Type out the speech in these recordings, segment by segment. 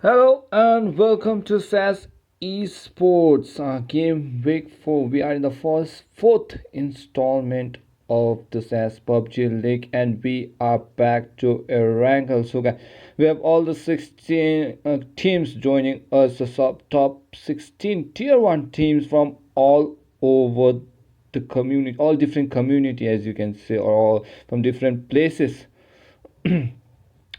Hello and welcome to SAS Esports Game Week 4. We are in the fourth installment of the SAS PUBG League and we are back to a rank. Also, guys, we have all the 16 teams joining us, the top 16 tier 1 teams from all over the community, all different community as you can see, or all from different places.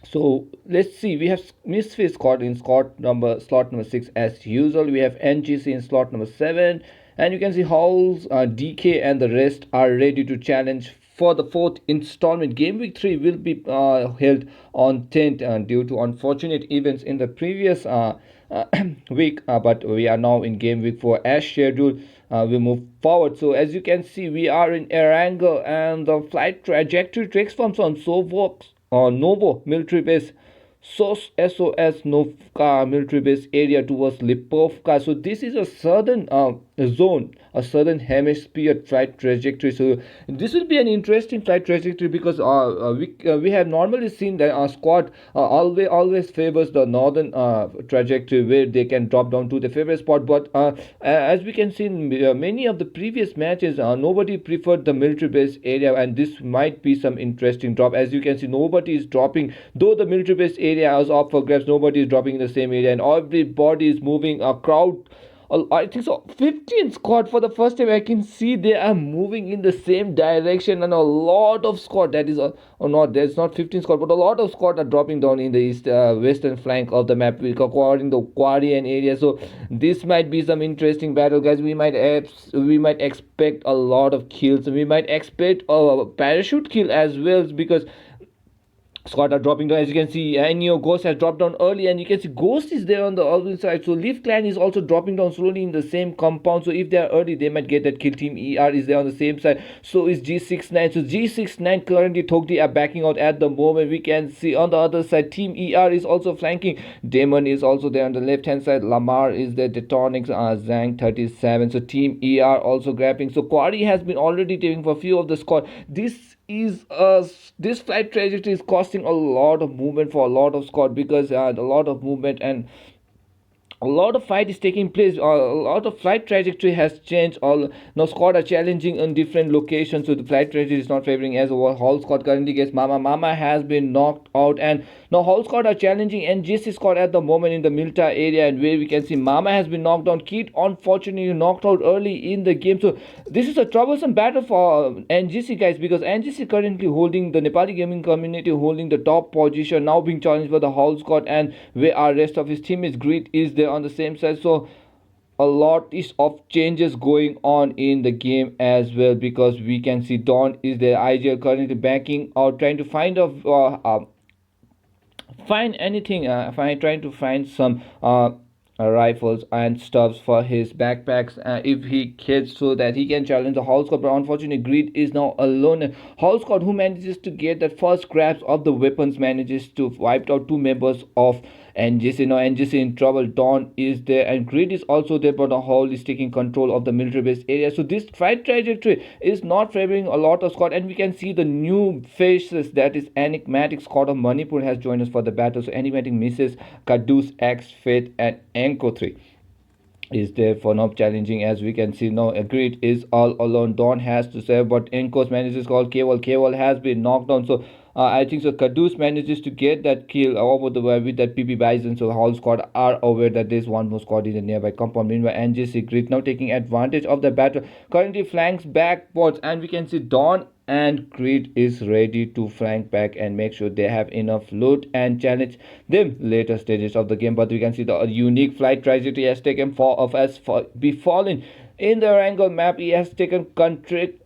So let's see. We have Misfit Scott in slot number 6 as usual. We have NGC in slot number 7, and you can see Halls, DK, and the rest are ready to challenge for the fourth installment. Game week 3 will be held on 10th due to unfortunate events in the previous uh, week, but we are now in game week 4 as scheduled. We move forward. So as you can see, we are in Erangel, and the flight trajectory takes from on Sovox Novo military base, SOS Novka military base area towards Lipovka. So this is a southern zone, a southern hemisphere flight trajectory. So this will be an interesting flight trajectory because we have normally seen that our squad always favors the northern trajectory where they can drop down to the favorite spot. But as we can see in many of the previous matches, nobody preferred the military base area, and this might be some interesting drop. As you can see, nobody is dropping, though the military base area is up for grabs. Nobody is dropping in the same area, and everybody is moving. A crowd, I think so. 15 squad for the first time. I can see they are moving in the same direction, and a lot of squad that is, or not. There's not 15 squad, but a lot of squad are dropping down in the western flank of the map, according to quarry and area. So this might be some interesting battle, guys. We might expect a lot of kills. We might expect a parachute kill as well because Scott are dropping down. As you can see, Ennio Ghost has dropped down early, and you can see Ghost is there on the other side. So Leaf Clan is also dropping down slowly in the same compound. So if they are early, they might get that kill. Team ER is there on the same side. So is G69. So G69 currently Togdi are backing out at the moment. We can see on the other side, Team ER is also flanking. Damon is also there on the left hand side. Lamar is there. Detonics, Zhang 37. So Team ER also grabbing. So Quarry has been already taking for a few of the squad. This flight trajectory is costing a lot of movement for a lot of squad because a lot of movement and a lot of fight is taking place. A lot of flight trajectory has changed. All now squad are challenging in different locations, so the flight trajectory is not favoring as well. Hall squad currently gets Mama has been knocked out, and now Hall squad are challenging NGC squad at the moment in the Milta area, and where we can see Mama has been knocked down. Kid unfortunately knocked out early in the game, so this is a troublesome battle for NGC, guys, because NGC currently holding the Nepali gaming community, holding the top position, now being challenged by the Hall squad, and where our rest of his teammates Greed is there on the same side. So a lot is of changes going on in the game as well, because we can see Dawn is there. IGL currently backing out, trying to find anything, trying to find some rifles and stuffs for his backpacks if he gets, so that he can challenge the Hall squad. But unfortunately, Greed is now alone. Hall squad, who manages to get that first grabs of the weapons, manages to wipe out two members of NGC. Now NGC in trouble. Dawn is there, and Greed is also there, but the Hall is taking control of the military base area. So this fight trajectory is not favoring a lot of squad, and we can see the new faces, that is enigmatic squad of Manipur has joined us for the battle. So enigmatic misses Kadus, X, Faith, and Enko 3 is there for now challenging. As we can see now, Agreed is all alone. Dawn has to save, but Enkos manages call Keval has been knocked down. So I think so Kadus manages to get that kill over the way with that PP Bison. So whole squad are aware that there's one more squad in the nearby compound. Meanwhile, NGC Grid now taking advantage of the battle, currently flanks backwards, and we can see Dawn and Creed is ready to flank back and make sure they have enough loot and challenge them later stages of the game. But we can see the unique flight trajectory has taken four of us for befallen in the angle map. He has taken country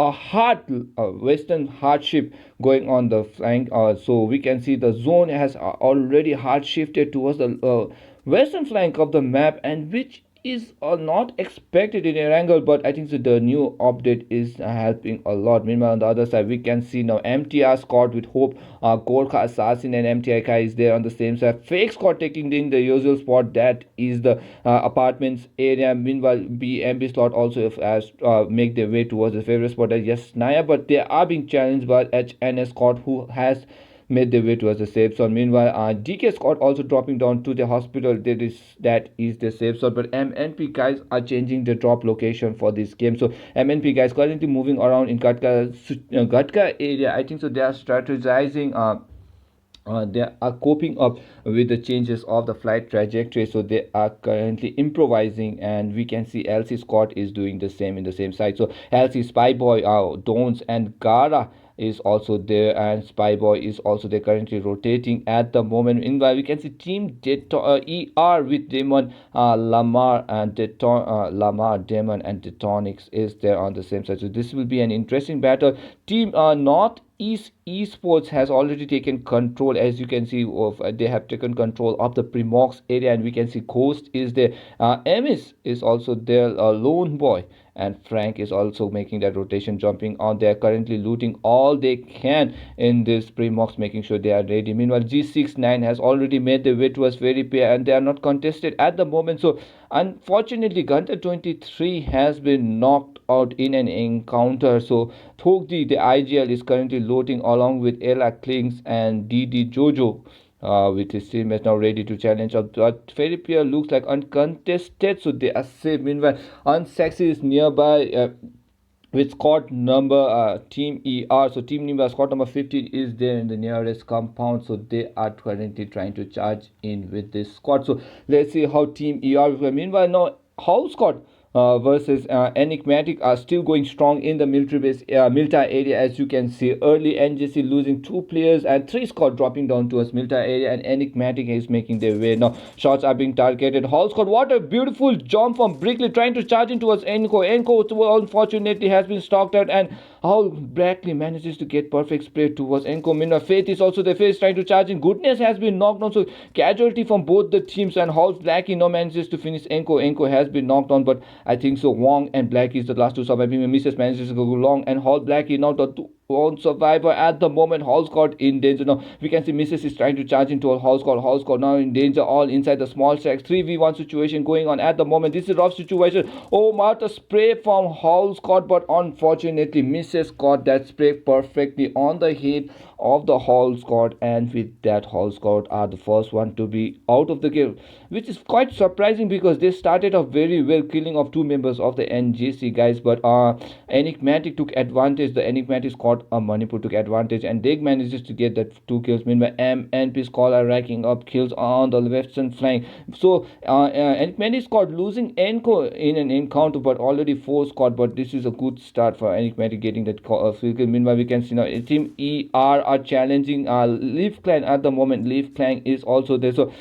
a hard western hardship going on the flank. So we can see the zone has already hard shifted towards the western flank of the map, and which is not expected in a angle, but I think so the new update is helping a lot. Meanwhile, on the other side, we can see now MTR squad with Hope, Gorkha Assassin, and MTIK is there on the same side. Fake squad taking in the usual spot, that is the apartments area. Meanwhile, BMB slot also has make their way towards the favorite spot, yes Naya, but they are being challenged by HNS squad, who has made their way towards the safe zone. Meanwhile, DK squad also dropping down to the hospital. That is the safe zone. But MNP guys are changing the drop location for this game. So MNP guys currently moving around in Gatka area. I think so. They are strategizing. They are coping up with the changes of the flight trajectory, so they are currently improvising, and we can see LC Scott is doing the same in the same side. So LC Spyboy, Dons and Gara is also there, and Spyboy is also there, currently rotating at the moment. Meanwhile, we can see Team ER with Demon, Lamar and Lamar, Demon and Detonics is there on the same side. So this will be an interesting battle. Team North East Esports has already taken control, as you can see. They have taken control of the Primox area, and we can see Ghost is there. Emis is also there, Lone Boy, and Frank is also making that rotation, jumping on. They are currently looting all they can in this Primox, making sure they are ready. Meanwhile, G69 has already made their way towards very pair, and they are not contested at the moment. So unfortunately, Gunter 23 has been knocked out in an encounter. So Thogdi, the IGL, is currently loading along with Ella Klings and DD Jojo. With his teammates now ready to challenge up. But Fairy Pier looks like uncontested, so they are safe. Meanwhile, Unsexy is nearby. With squad number Team ER, so Team number squad number 15 is there in the nearest compound, so they are currently trying to charge in with this squad. So let's see how Team ER will. Meanwhile, now House Squad versus Enigmatic are still going strong in the military base, Milta area. As you can see, early NGC losing 2 players and 3 squad dropping down towards Milta area, and Enigmatic is making their way. Now shots are being targeted. Hall squad, what a beautiful jump from Brickley, trying to charge in towards Enco. Enco unfortunately has been stalked out, and how Brackley manages to get perfect spray towards Enco. Meanwhile, Faith is also the face trying to charge in. Goodness has been knocked down, so casualty from both the teams, and House Blackie now manages to finish Enco. Enco has been knocked down, but I think so Wong and Blackie is the last to survive. Mrs. manages to go long, and Hall Blackie now the one survivor at the moment. Hall squad in danger now. We can see Mrs. is trying to charge into a Hall squad. Hall squad now in danger, all inside the small stacks. 3v1 situation going on at the moment. This is a rough situation. Oh, Martha spray from Hall squad, but unfortunately Mrs. got that spray perfectly on the head of the Hall squad, and with that Hall squad are the first one to be out of the game, which is quite surprising because they started off very well, killing off 2 members of the NGC guys. But Enigmatic took advantage. The Enigmatic squad Manipur took advantage, and they manages to get that 2 kills. Meanwhile, MNP squad are racking up kills on the western flank. So Enigmatic squad losing Enco in an encounter, but already 4 squad. But this is a good start for Enigmatic getting that kill. Meanwhile, we can see now Team ER are challenging Leaf Clan at the moment. Leaf Clan is also there. So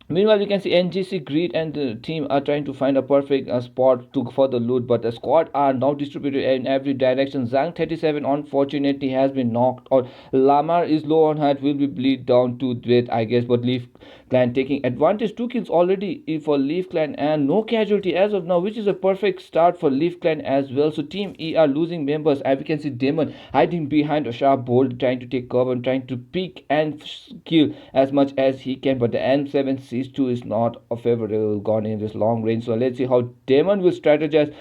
meanwhile, we can see NGC, Greed and the team are trying to find a perfect spot for the loot, but the squad are now distributed in every direction. Zhang 37 unfortunately has been knocked out. Lamar is low on health, will be bleed down to death, I guess, but Leaf Clan taking advantage. 2 kills already for Leaf Clan and no casualty as of now, which is a perfect start for Leaf Clan as well. So Team E are losing members, as we can see Demon hiding behind a sharp bolt, trying to take cover and trying to peek and kill as much as he can, but the M7 C2 is not a favorable gun in this long range. So let's see how Demon will strategize.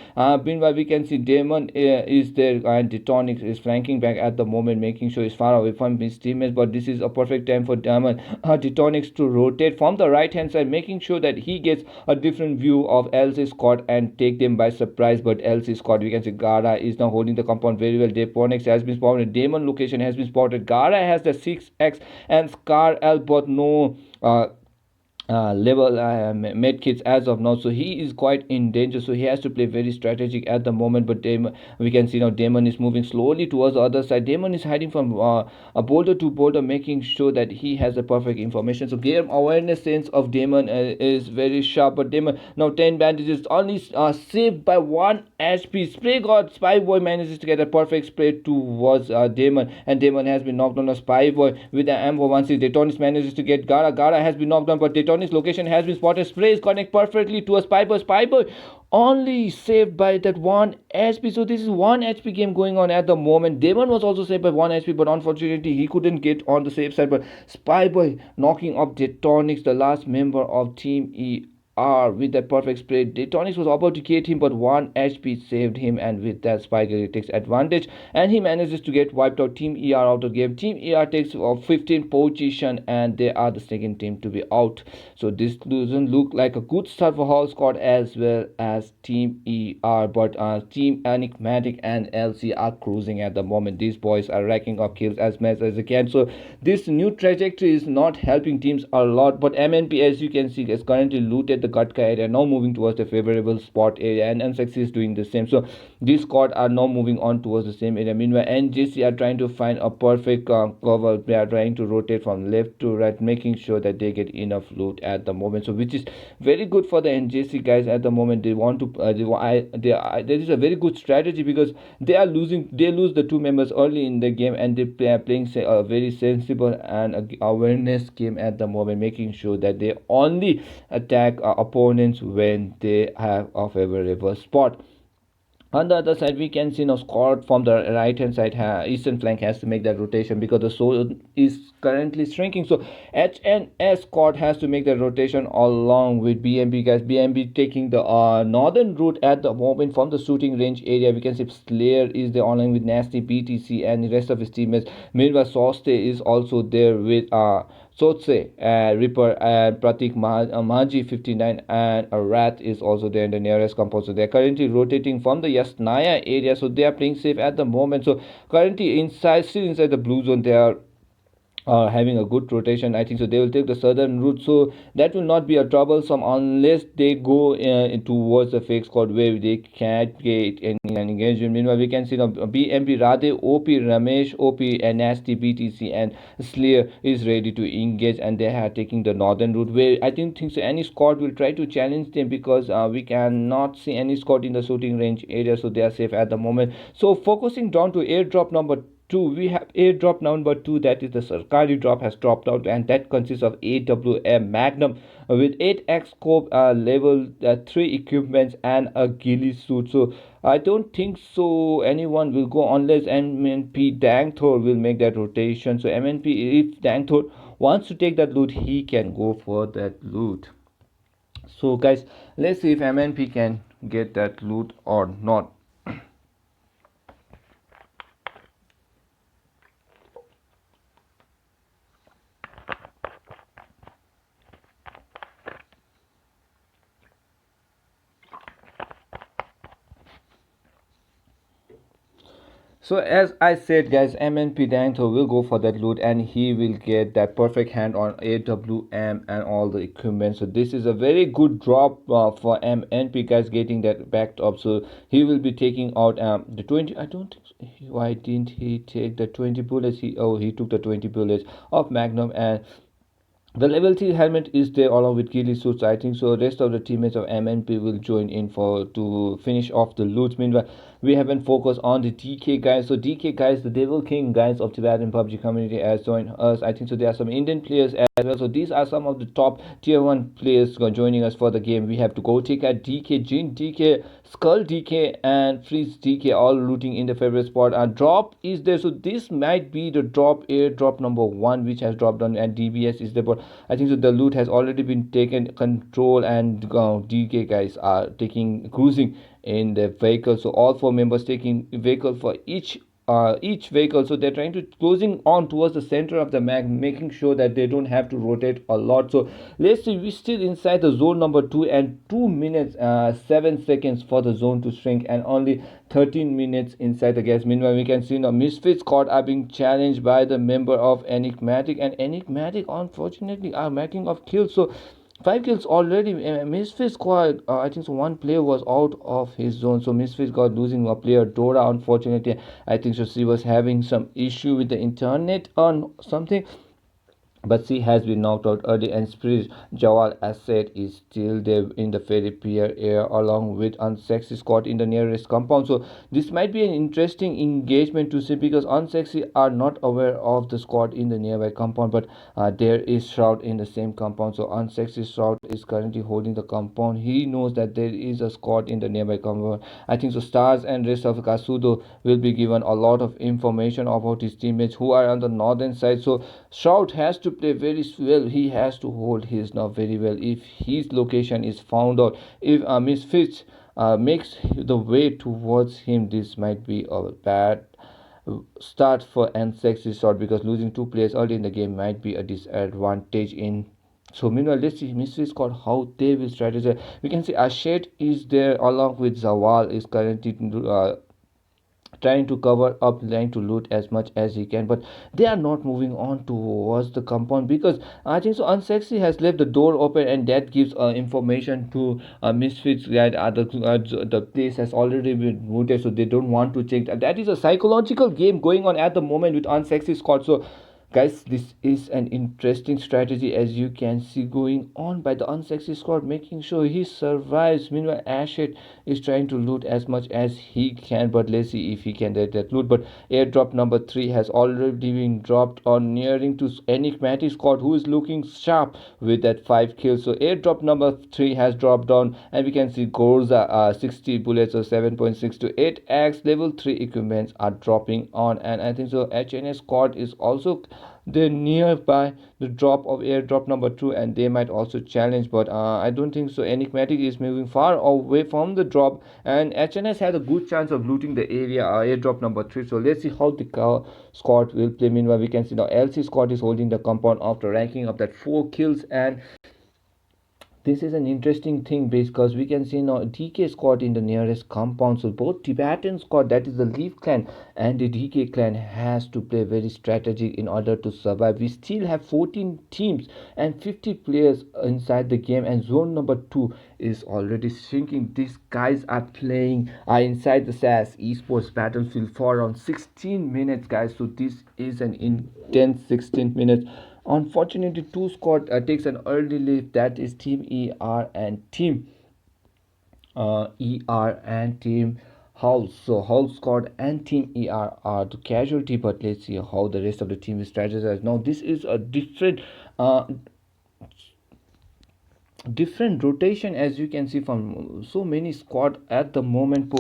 Meanwhile, we can see Demon is there, and Detonics is flanking back at the moment, making sure he's far away from his teammates, but this is a perfect time for Demon Detonics to rotate from the right hand side, making sure that he gets a different view of LC squad and take them by surprise. But LC squad, we can see Gara is now holding the compound very well. Detonics has been spotted, Demon location has been spotted. Gara has the 6x and Scar L, but no level medkits as of now, so he is quite in danger, so he has to play very strategic at the moment. But we can see now Demon is moving slowly towards the other side. Demon is hiding from a boulder to boulder, making sure that he has the perfect information. So game awareness sense of Demon is very sharp, but Demon now 10 bandages, only saved by 1 HP. Spray god Spy Boy manages to get a perfect spray towards Demon, and Demon has been knocked on. A Spy Boy with the M416. Detonis manages to get Gara. Gara has been knocked down, but Detonis location has been spotted. Sprays connect perfectly to a Spy Boy. Spy Boy only saved by that 1 HP. So this is 1 HP game going on at the moment. Demon was also saved by 1 HP, but unfortunately he couldn't get on the safe side. But Spy Boy knocking up Detonics, the last member of Team are with that perfect spray. Detonix was about to get him, but one HP saved him, and with that Spike really takes advantage, and he manages to get wiped out. Team ER out of game. Team ER takes 15 position, and they are the second team to be out. So this doesn't look like a good start for whole squad as well as Team ER, but Team Enigmatic and LC are cruising at the moment. These boys are racking up kills as much as they can. So this new trajectory is not helping teams a lot, but MNP, as you can see, has currently looted the Gatka area, now moving towards the favorable spot area, and Unsexy is doing the same. So these squad are now moving on towards the same area. Meanwhile, NJC are trying to find a perfect cover. They are trying to rotate from left to right, making sure that they get enough loot at the moment. So which is very good for the NJC guys at the moment. They want to there is a very good strategy, because they lose the two members early in the game, and they are playing a very sensible and awareness game at the moment, making sure that they only attack opponents when they have a favorable spot. On the other side, we can see now squad from the right hand side, eastern flank has to make that rotation because the zone is currently shrinking. So HNS squad has to make that rotation along with BMB guys. BMB taking the northern route at the moment from the shooting range area. We can see Slayer is there online with Nasty, BTC, and the rest of his teammates. Meanwhile, Soste is also there with Sotse, Ripper, and Pratik Maji 59, and Rat is also there in the nearest compound. So they are currently rotating from the Yasnaya area, so they are playing safe at the moment. So currently still inside the blue zone, they are having a good rotation. I think so they will take the southern route, so that will not be a troublesome unless they go towards the fake squad where they can't get any engagement. Meanwhile, we can see now BMP, Radhe, OP, Ramesh, OP, and Nasty, BTC, and Slayer is ready to engage, and they are taking the northern route where I think so any squad will try to challenge them, because we cannot see any squad in the shooting range area, so they are safe at the moment. So focusing down to airdrop number 2, we have airdrop number 2, that is the Sarkari drop has dropped out, and that consists of AWM Magnum with 8x scope, level 3 equipments, and a ghillie suit. So I don't think so anyone will go unless MNP Dangthor will make that rotation. So MNP, if Dangthor wants to take that loot, he can go for that loot. So guys, let's see if MNP can get that loot or not. So as I said guys, MNP Dangtho will go for that loot, and he will get that perfect hand on AWM and all the equipment. So this is a very good drop for MNP guys, getting that backed up. So he will be taking out the 20. I don't think so. Why didn't he take the 20 bullets? He took the 20 bullets of Magnum, and the level 3 helmet is there along with ghillie suits. I think so rest of the teammates of MNP will join in for to finish off the loot. Meanwhile, we haven't focused on the DK guys. So DK guys, the Devil King guys of Tibetan PUBG community has joined us. I think so there are some Indian players as well. So these are some of the top tier 1 players joining us for the game. We have to go take at DK, Jin DK, Skull DK, and Freeze DK all looting in the favorite spot. A drop is there, so this might be the airdrop number 1 which has dropped on, and DBS is there, but I think so the loot has already been taken control, and DK guys are taking cruising in the vehicle. So all 4 members taking vehicle for each vehicle. So they're trying to closing on towards the center of the map, making sure that they don't have to rotate a lot. So let's see, we're still inside the zone number 2, and 2 minutes 7 seconds for the zone to shrink, and only 13 minutes inside the gas. Meanwhile, we can see now Misfit squad are being challenged by the member of Enigmatic, and Enigmatic unfortunately are making of kills. So 5 kills already. Misfit squad, I think so 1 player was out of his zone, so Misfit got losing a player, Dora. Unfortunately, I think so she was having some issue with the internet or something, but she has been knocked out early, and Spirit Jawal Asset is still there in the very pier area along with Unsexy squad in the nearest compound. So this might be an interesting engagement to see, because Unsexy are not aware of the squad in the nearby compound, but there is Shroud in the same compound. So Unsexy Shroud is currently holding the compound. He knows that there is a squad in the nearby compound. I think so Stars and rest of Kasudo will be given a lot of information about his teammates who are on the northern side. So Shroud has to play very well. He has to hold his now very well. If his location is found out, if Misfits makes the way towards him, this might be a bad start for N6 short, because losing two players early in the game might be a disadvantage in. So meanwhile, let's see Mystery Squad how they will strategize. We can see Ashed is there along with Zawal is currently trying to cover up, trying to loot as much as he can, but they are not moving on towards the compound, because I think so Unsexy has left the door open, and that gives information to Misfits that the place has already been looted, so they don't want to check that. That is a psychological game going on at the moment with Unsexy Squad. So guys, this is an interesting strategy as you can see going on by the Unsexy Squad, making sure he survives. Meanwhile, Ashet is trying to loot as much as he can, but let's see if he can get that loot. But airdrop number 3 has already been dropped on, nearing to Enigmatic Squad, who is looking sharp with that 5 kills. So airdrop number 3 has dropped down, and we can see Gorza 60 bullets or 7.6 to 8x level 3 equipments are dropping on, and I think so HNS Squad is also they're nearby the drop of airdrop number 2, and they might also challenge, but I don't think so. Enigmatic is moving far away from the drop, and HNS had a good chance of looting the area airdrop number 3. So let's see how the squad will play. Meanwhile, we can see now LC Squad is holding the compound after ranking up that 4 kills, and this is an interesting thing because we can see now DK squad in the nearest compound. So both Tibetan squad, that is the Leaf clan, and the DK clan has to play very strategic in order to survive. We still have 14 teams and 50 players inside the game, and zone number 2 is already shrinking. These guys are playing inside the SasEsports battlefield for around 16 minutes, guys. So this is an intense 16 minutes. Unfortunately, two squad takes an early lead. That is Team Team Hull. So Hull squad and Team ER are the casualty. But let's see how the rest of the team is strategized. Now this is a different rotation, as you can see from so many squad at the moment.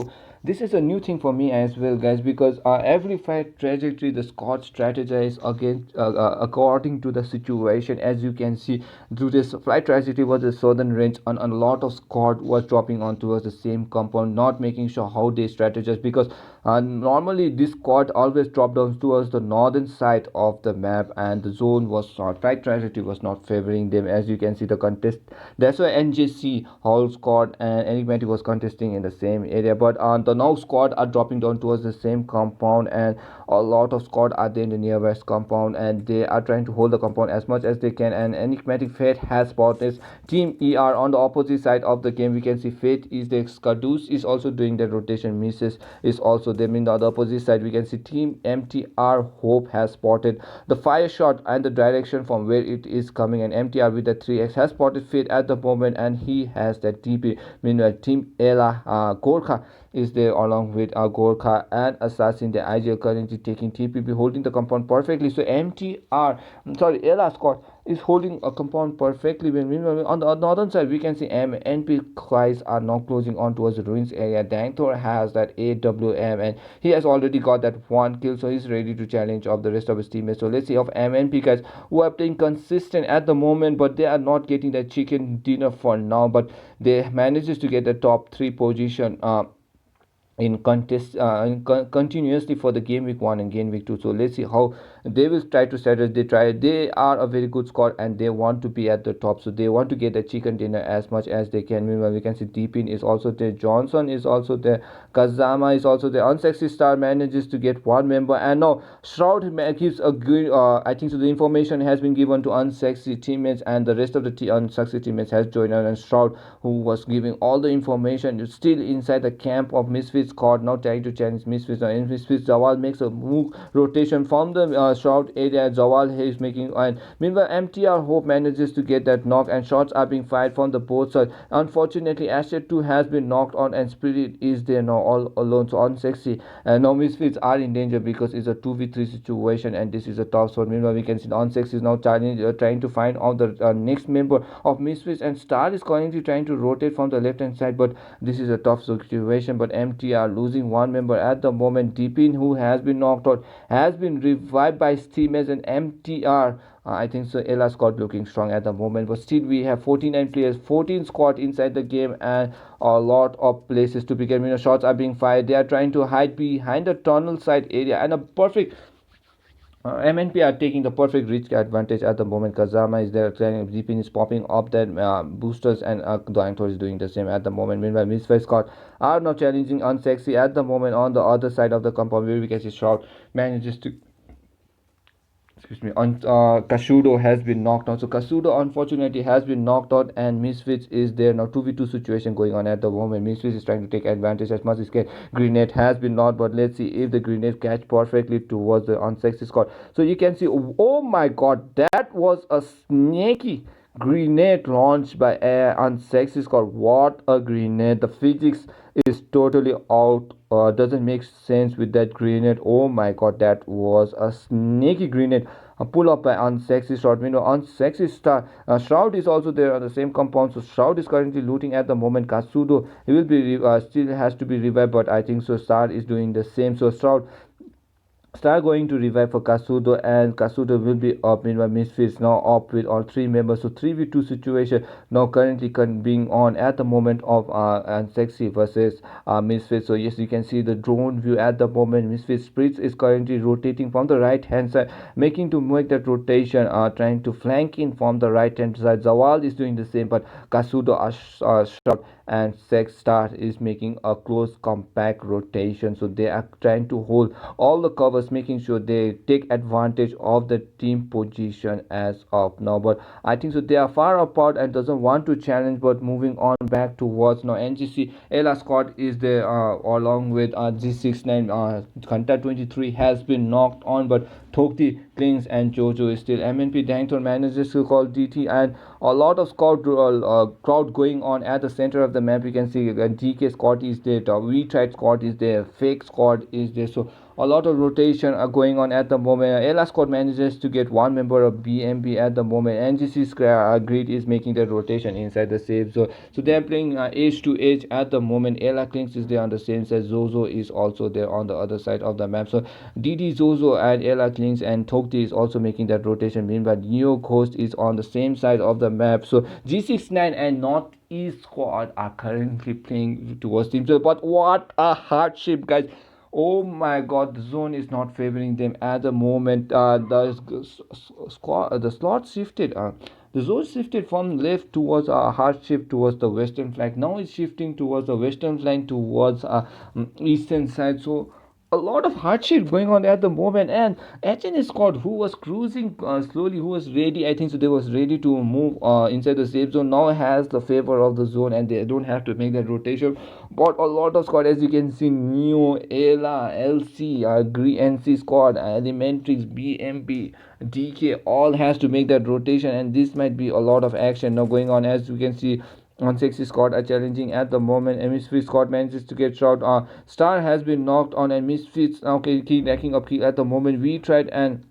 This is a new thing for me as well, guys, because every fight trajectory the squad strategize against according to the situation. As you can see, through this flight trajectory was the southern range, and a lot of squad was dropping on towards the same compound, not making sure how they strategize, because normally this squad always drop down towards the northern side of the map, and the zone was not, flight trajectory was not favoring them. As you can see the contest, that's why NJC Hall squad and Enigmatic was contesting in the same area, but the now squad are dropping down towards the same compound, and a lot of squad are there in the near west compound, and they are trying to hold the compound as much as they can. And Enigmatic Fate has spotted Team ER on the opposite side of the game. We can see Fate is the Skadus is also doing the rotation. Misses is also them in the other opposite side. We can see Team MTR Hope has spotted the fire shot and the direction from where it is coming, and MTR with the 3x has spotted Fate at the moment, and he has that TP. Meanwhile, Team Ella Gorkha is there along with Gorkha and Assassin. The IGL currently taking TPP, holding the compound perfectly. So Ella squad is holding a compound perfectly. Meanwhile, on the northern side, we can see NP guys are now closing on towards the ruins area. Dangthor has that AWM, and he has already got that 1 kill, so he's ready to challenge of the rest of his teammates. So let's see of MNP guys who are playing consistent at the moment, but they are not getting that chicken dinner for now, but they manages to get the top 3 position in contest continuously for the game week 1 and game week 2. So let's see how they will try to strategize. They are a very good squad, and they want to be at the top, so they want to get the chicken dinner as much as they can. Meanwhile, we can see Deepin is also there, Johnson is also there, Kazama is also there. Unsexy Star manages to get 1 member, and now Shroud gives a good I think so the information has been given to Unsexy teammates, and the rest of the Unsexy teammates has joined us, and Shroud, who was giving all the information, is still inside the camp of Misfits squad, now trying to challenge Misfits. And Misfits Zawal makes a move rotation from the Shroud area. Zawal is making, and meanwhile MTR Hope manages to get that knock, and shots are being fired from the both sides. Unfortunately, Asset 2 has been knocked on, and Spirit is there now all alone. So Unsexy and now Misfits are in danger because it's a 2v3 situation, and this is a tough spot. Meanwhile, we can see Unsexy is now trying to find out the next member of Misfits, and Star is currently trying to rotate from the left hand side, but this is a tough situation. But MTR are losing one member at the moment. Deepin, who has been knocked out, has been revived by Steamers and MTR. I think so. Ella squad looking strong at the moment, but still we have 49 players, 14 squad inside the game, and a lot of places to begin. Shots are being fired. They are trying to hide behind the tunnel side area, and a perfect MNP are taking the perfect reach advantage at the moment. Kazama is there, Zipin is popping up that boosters, and the Antor is doing the same at the moment. Meanwhile, Misfire Scott are now challenging Unsexy at the moment on the other side of the compound, where we can see Shroud manages to, excuse me, on Kasudo has been knocked out. So Kasudo unfortunately has been knocked out, and Misfits is there now. 2v2 situation going on at the moment. Misfits is trying to take advantage as much as can. Grenade has been knocked, but let's see if the grenade catch perfectly towards the unsexy squad. So you can see, oh my god, that was a sneaky grenade launched by unsexy squad. What a grenade! The physics is totally out, doesn't make sense with that grenade. Oh my god, that was a sneaky grenade. A pull up by unsexy shot window. Unsexy star Shroud is also there on the same compound. So Shroud is currently looting at the moment. Kasudo, he will be still has to be revived, but I think so Star is doing the same. So Shroud Star going to revive for Kasudo, and Kasudo will be up. Meanwhile, Misfits now up with all three members. So 3v2 situation now currently being on at the moment of Unsexy versus Misfits. So yes, you can see the drone view at the moment. Misfits Spritz is currently rotating from the right hand side, making to make that rotation, trying to flank in from the right hand side. Zawal is doing the same, but Kasudo shot, and Sex Star is making a close compact rotation. So they are trying to hold all the covers, making sure they take advantage of the team position as of now. But I think so they are far apart and doesn't want to challenge, but moving on back towards now NGC. Ella Scott is there along with G69. Kanta 23 has been knocked on, but Thokti, Klings and Jojo is still. MNP Dangton manages to call DT, and a lot of crowd going on at the center of the map. You can see DK squad is there, V-Tried squad is there, Fake squad is there. So a lot of rotation are going on at the moment. Ella squad manages to get one member of BMB at the moment. NGC Grid is making the rotation inside the safe zone. So they are playing edge to edge at the moment. Ella Klinks is there on the same side. Zozo is also there on the other side of the map. So DD, Zozo and Ella Klinks and Tokti is also making that rotation. Meanwhile, Neo Ghost is on the same side of the map. So G69 and Northeast squad are currently playing towards team. So, but what a hardship, guys. Oh my god, the zone is not favoring them at the moment. The slot shifted. The zone shifted from left towards a hard shift towards the western flank. Now it's shifting towards the western flank towards eastern side. So a lot of hardship going on at the moment, and HNS squad, who was cruising slowly, who was ready, I think so they was ready to move inside the safe zone, now has the favor of the zone and they don't have to make that rotation. But a lot of squad, as you can see, Neo, Ela, LC, Green NC squad, Elementrix, BMP, DK, all has to make that rotation, and this might be a lot of action now going on. As you can see, Unsexy squad are challenging at the moment, and Misfits squad manages to get shot. Star has been knocked on, and Misfits now keep racking up kill at the moment. We tried, and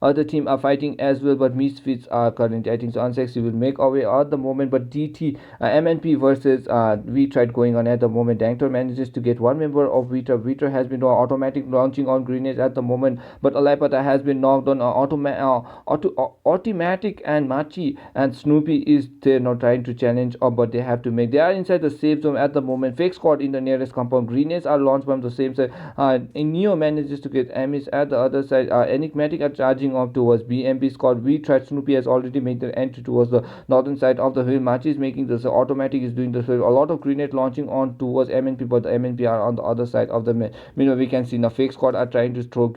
other team are fighting as well, but Misfits are currently, I think so Unsexy will make our way at the moment. But DT, MNP versus V-Tried going on at the moment. Danktor manages to get one member of Vitra. Vitra has been automatic launching on grenades at the moment, but Alipata has been knocked on. Automatic and Machi and Snoopy is there now trying to challenge, but they have to make. They are inside the safe zone at the moment. Fake squad in the nearest compound. Grenades are launched from the same side. Neo manages to get Amis at the other side. Enigmatic are charging off towards BMP squad. We tried. Snoopy has already made the entry towards the northern side of the hill. Machi is making this. Automatic is doing this. A lot of grenade launching on towards MNP, but the MNP are on the other side of the map. Meanwhile, we can see the fake squad are trying to throw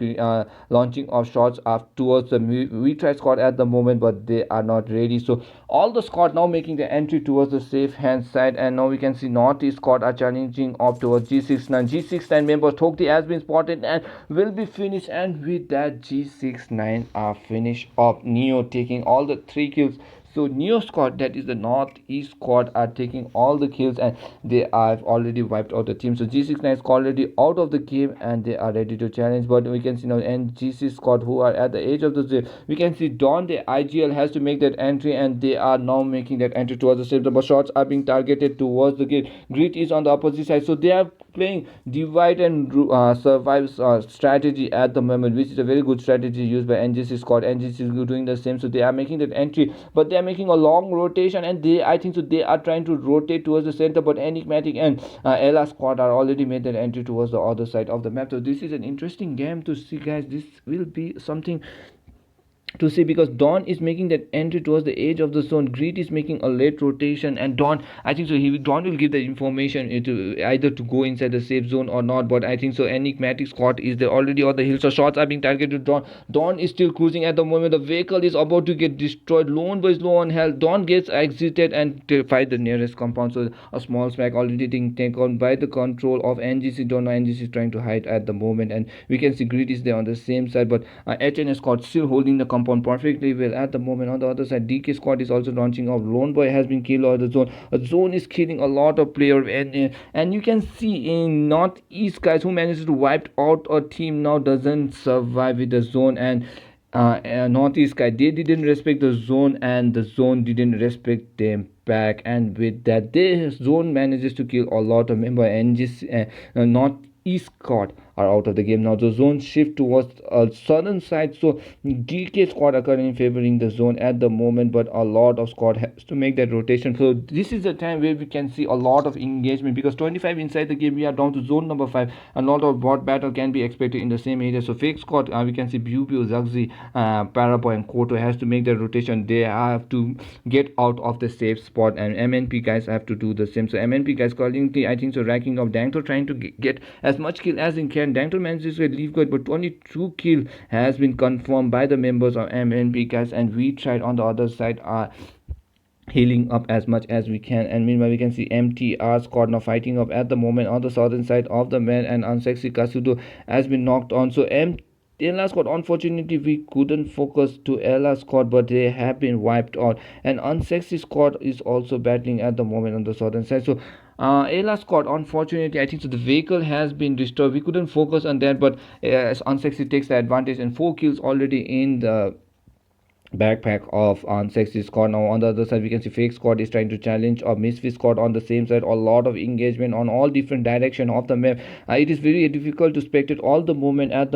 launching of shots towards the we tried squad at the moment, but they are not ready. So all the squad now making the entry towards the safe hand side, and now we can see Northeast squad are challenging up towards G69. G69 member Thokti has been spotted and will be finished, and with that G69 are finished up. Neo taking all the 3 kills. So Neo squad, that is the Northeast squad, are taking all the kills, and they have already wiped out the team. So G69 is already out of the game, and they are ready to challenge. But we can see now NGC squad, who are at the edge of the zone. We can see Don the IGL has to make that entry, and they are now making that entry towards the safe. The shots are being targeted towards the gate. Grid is on the opposite side, so they are playing divide and survive strategy at the moment, which is a very good strategy used by NGC squad. NGC is doing the same, so they are making that entry, but they are making a long rotation, and I think so they are trying to rotate towards the center, but Enigmatic and Ella squad are already made that entry towards the other side of the map. So this is an interesting game to see, guys. This will be something to see, because Dawn is making that entry towards the edge of the zone. Greed is making a late rotation, and Dawn, I think so, Dawn will give the information to either to go inside the safe zone or not. But I think so Enigmatic squad is there already on the hill, so shots are being targeted. Dawn is still cruising at the moment. The vehicle is about to get destroyed. Lone Boy is low on health. Dawn gets exited and to fight the nearest compound, so a small smack already being taken by the control of NGC. Don't know, NGC is trying to hide at the moment, and we can see Greed is there on the same side, but HNS squad still holding the compound perfectly well at the moment. On the other side, DK squad is also launching off. Lone Boy has been killed out of the zone. A zone is killing a lot of players, and you can see in Northeast, guys, who manages to wipe out a team now doesn't survive with the zone. And Northeast guy, they didn't respect the zone, and the zone didn't respect them back, and with that, the zone manages to kill a lot of member. NGC Northeast squad are out of the game now. The zone shift towards a southern side, so DK squad are currently favoring the zone at the moment, but a lot of squad has to make that rotation. So this is the time where we can see a lot of engagement, because 25 inside the game, we are down to zone number 5. A lot of bot battle can be expected in the same area. So fake squad, we can see BHUTAN, Zagzi, Paraboy and Koto has to make the rotation. They have to get out of the safe spot, and MNP guys have to do the same. So MNP guys currently, I think so, racking up. Dangto trying to get as much kill as he can. Dangto manages to leave good, but 22 kill has been confirmed by the members of MNP guys, and we tried on the other side healing up as much as we can. And meanwhile, we can see MTR squad now fighting up at the moment on the southern side of the man, and Unsexy Kasudo has been knocked on. So Ella squad, unfortunately we couldn't focus to Ella squad, but they have been wiped out, and Unsexy squad is also battling at the moment on the southern side. So Ella squad, unfortunately, I think so the vehicle has been destroyed. We couldn't focus on that, but Unsexy takes the advantage, and 4 kills already in the backpack of Unsexy squad. Now on the other side, we can see fake squad is trying to challenge or Misfit squad on the same side. A lot of engagement on all different direction of the map. It is very difficult to spectate all the movement at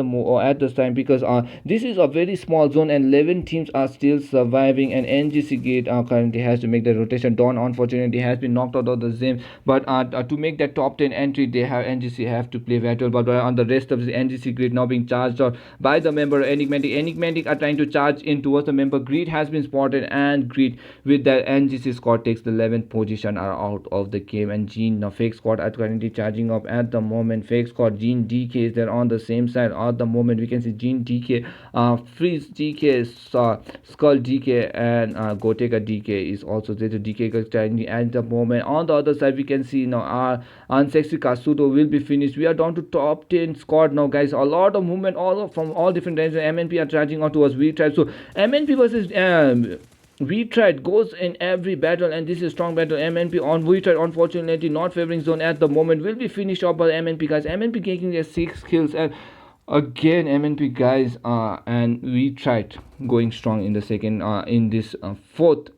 this time, because this is a very small zone, and 11 teams are still surviving, and NGC gate currently has to make the rotation. Dawn unfortunately has been knocked out of the zone, but to make that top 10 entry, they have NGC have to play battle. But on the rest of the NGC grid now being charged out by the member Enigmatic are trying to charge in towards the member. Greed has been spotted, and Greed with that NGC squad takes the 11th position, are out of the game. And Gene, now fake squad are currently charging up at the moment. Fake squad, Gene, DK is there on the same side at the moment. We can see Gene, DK, Freeze, DK, Skull, DK, and Goteka DK is also there. The DK is charging at the moment. On the other side, we can see now our Unsexy Kasuto will be finished. We are down to top 10 squad now, guys. A lot of movement from all different directions. MNP are charging out towards V Tribe. So MNP versus V Tribe goes in every battle, and this is a strong battle. MNP on V Tribe, unfortunately not favoring zone at the moment, will be finished off by MNP guys. MNP taking their 6 kills, and again MNP guys and V Tribe going strong in the second in this fourth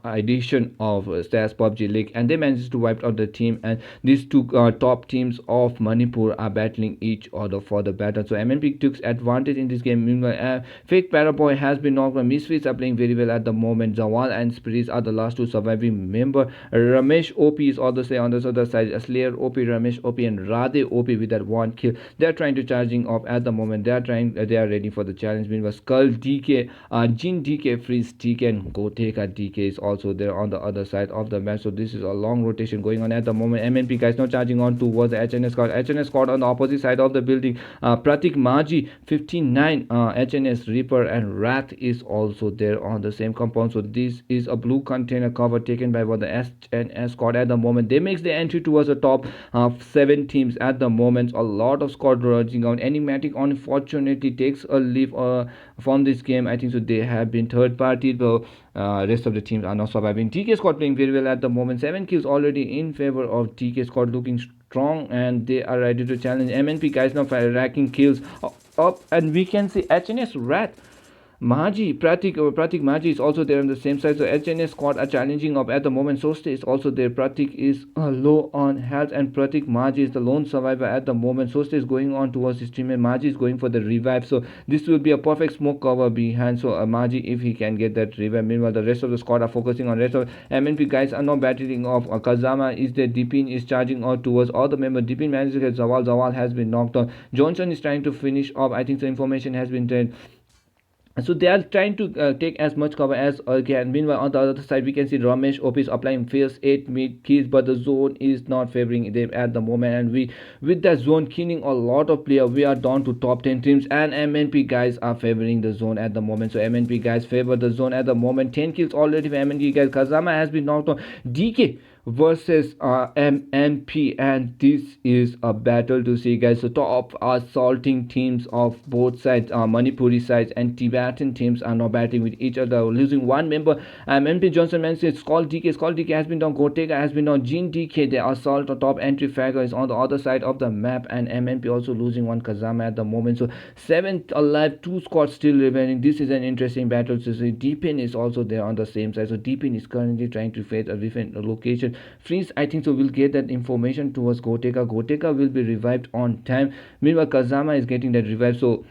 edition of SasPubg League, and they managed to wipe out the team, and these two top teams of Manipur are battling each other for the battle. So MNP took advantage in this game. Meanwhile, Fake Paraboy has been knocked. Misfits are playing very well at the moment. Zawal and Spirits are the last two surviving member. Ramesh OP is on the other side. Slayer OP, Ramesh OP, and Radhe OP with that 1 kill. They are trying to charging up at the moment. They are ready for the challenge. Meanwhile, Skull DK, Jin DK, Freeze DK, and Goteka DK is also there on the other side of the map. So this is a long rotation going on at the moment. MNP guys now charging on towards the HNS squad. HNS squad on the opposite side of the building. Pratik Maji 59, HNS Reaper and Wrath is also there on the same compound. So this is a blue container cover taken by the HNS squad at the moment. They makes the entry towards the top 7 teams at the moment. A lot of squad rushing out. Enigmatic unfortunately takes a leave from this game. I think so they have been third party, though rest of the teams are not surviving. TK squad playing very well at the moment. 7 kills already in favor of TK squad, looking strong, and they are ready to challenge. MNP guys now racking kills up, and we can see HNS Rat Pratik Maji is also there on the same side. So HNS squad are challenging up at the moment. Soste is also there. Pratik is low on health, and Pratik Maji is the lone survivor at the moment. Soste is going on towards his teammate. Maji is going for the revive. So this will be a perfect smoke cover behind. So Maji, if he can get that revive. Meanwhile, the rest of the squad are focusing on rest of MNP guys are not battling off. Kazama is there. Deepin is charging out towards all the members. Deepin manages to get Zawal. Zawal has been knocked on. Johnson is trying to finish off. I think the information has been there, so they are trying to take as much cover as can. Meanwhile, on the other side, we can see Ramesh OP is applying fierce 8 mid keys, but the zone is not favoring them at the moment. And we, with that zone killing a lot of players, we are down to top 10 teams, and MNP guys are favoring the zone at the moment. So MNP guys favor the zone at the moment. 10 kills already for MNP guys. Kazama has been knocked on. DK versus MNP, and this is a battle to see, guys. So top assaulting teams of both sides, Manipuri sides and Tibetan teams, are now battling with each other, losing one member. MNP Johnson mentions Skull DK has been down. Gotega has been down. Jean DK, the assault or top entry fragger, is on the other side of the map, and MNP also losing one Kazama at the moment. So 7th alive, 2 squads still remaining. This is an interesting battle to see. Deepin is also there on the same side. So Deepin is currently trying to face a different location. Freeze, I think so, will get that information towards Goteka. Goteka will be revived on time. Meanwhile, Kazama is getting that revive. So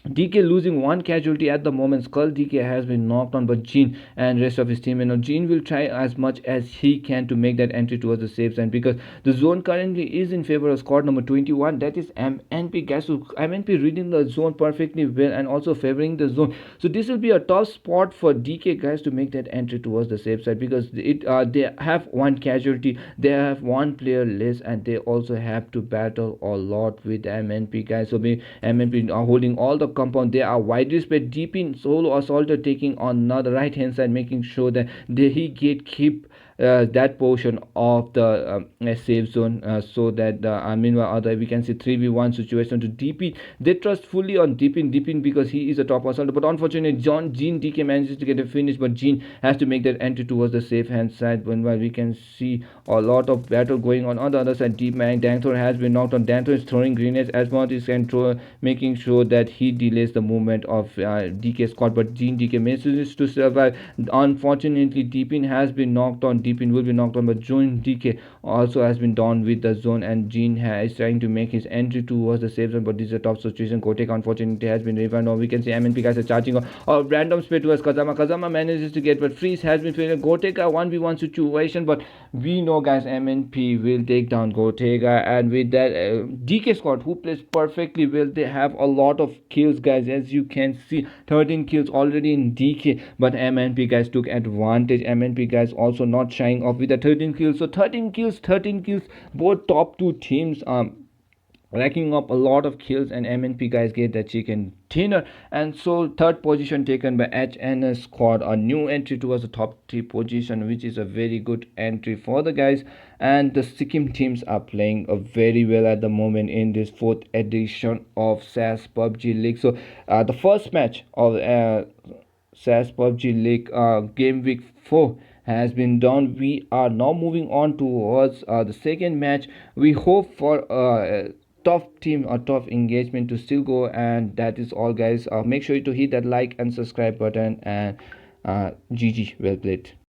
DK losing one casualty at the moment. Skull DK has been knocked on, but Jean and rest of his team, Jean will try as much as he can to make that entry towards the safe zone, because the zone currently is in favor of squad number 21, that is MNP guys. So MNP reading the zone perfectly well and also favoring the zone. So this will be a tough spot for DK guys to make that entry towards the safe side, because they have one casualty, they have one player less, and they also have to battle a lot with MNP guys. So MNP are holding all the compound. They are widely spread deep in solo assaulter, taking on the right hand side, making sure that he keep that portion of the safe zone, so that meanwhile other we can see 3v1 situation to DP. They trust fully on Deepin because he is a top assaulter, but unfortunately Jean DK manages to get a finish, but Jean has to make that entry towards the safe hand side. Meanwhile, we can see a lot of battle going on the other side. Deep man Danthor has been knocked on. Danthor is throwing grenades as much as can, making sure that he delays the movement of DK squad, but Jean DK manages to survive. Unfortunately, Deepin has been knocked on. Deepin will be knocked on, but Jean DK also has been down with the zone, and Jean is trying to make his entry towards the safe zone, but this is a tough situation. Kotek unfortunately has been revived. Now we can see MNP guys are charging a random spray towards Kazama. Kazama manages to get, but Freeze has been failing. Gotega 1v1 situation, but we know guys MNP will take down Gotega, and with that DK squad, who plays perfectly well, they have a lot of kills guys, as you can see 13 kills already in DK, but MNP guys took advantage. MNP guys also not shying off with the 13 kills. So 13 kills, both top two teams racking up a lot of kills, and MNP guys get the chicken dinner. And so third position taken by HNS squad, a new entry towards the top 3 position, which is a very good entry for the guys. And the Sikkim teams are playing very well at the moment in this 4th edition of SasPubg League. So the first match of SasPubg League Gameweek 4 has been done. We are now moving on towards the second match. We hope for tough team or tough engagement to still go, and that is all guys. Make sure to hit that like and subscribe button, and GG, well played.